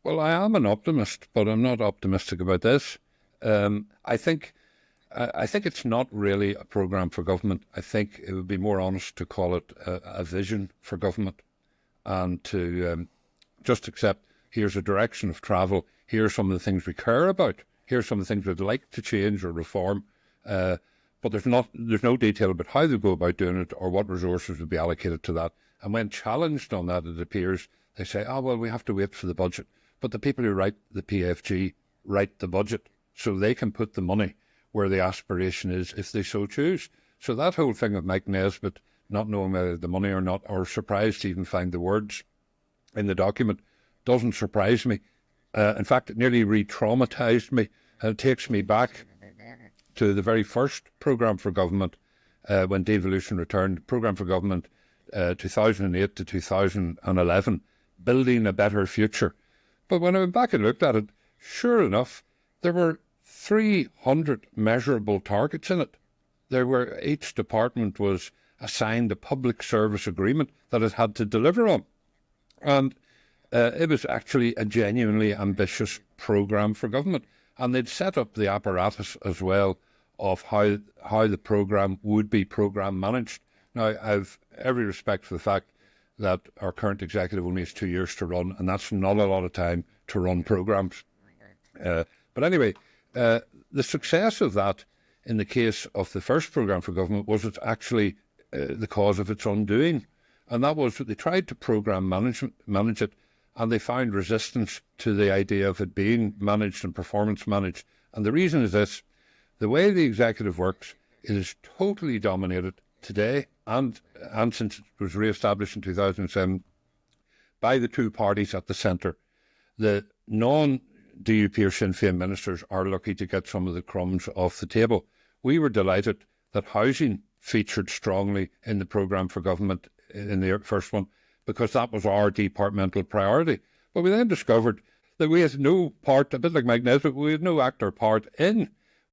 Well, I am an optimist, but I'm not optimistic about this. I think I think it's not really a programme for government. I think it would be more honest to call it a vision for government, and to just accept, here's a direction of travel, here's some of the things we care about, here's some of the things we'd like to change or reform, but there's no detail about how they go about doing it or what resources would be allocated to that. And when challenged on that, it appears they say, oh, well, we have to wait for the budget. But the people who write the PFG write the budget, so they can put the money where the aspiration is if they so choose. So that whole thing of Mike Nesbitt not knowing whether the money or not, or surprised to even find the words in the document, doesn't surprise me. In fact, it nearly re-traumatised me, and it takes me back to the very first programme for government when devolution returned, programme for government 2008 to 2011, building a better future. But when I went back and looked at it, sure enough, there were 300 measurable targets in it. Each department was assigned a public service agreement that it had to deliver on. And it was actually a genuinely ambitious programme for government. And they'd set up the apparatus as well of how the programme would be programme managed. Now, I've every respect for the fact that our current executive only has 2 years to run, and that's not a lot of time to run programmes. But anyway, the success of that in the case of the first programme for government was it's actually the cause of its undoing. And that was that they tried to programme manage it, and they found resistance to the idea of it being managed and performance managed. And the reason is this: the way the executive works, it is totally dominated today and since it was re-established in 2007 by the two parties at the centre. The non-DUP or Sinn Féin ministers are lucky to get some of the crumbs off the table. We were delighted that housing featured strongly in the programme for government in the first one, because that was our departmental priority. But we then discovered that we had no part, a bit like Mike Nesbitt, we had no act or part in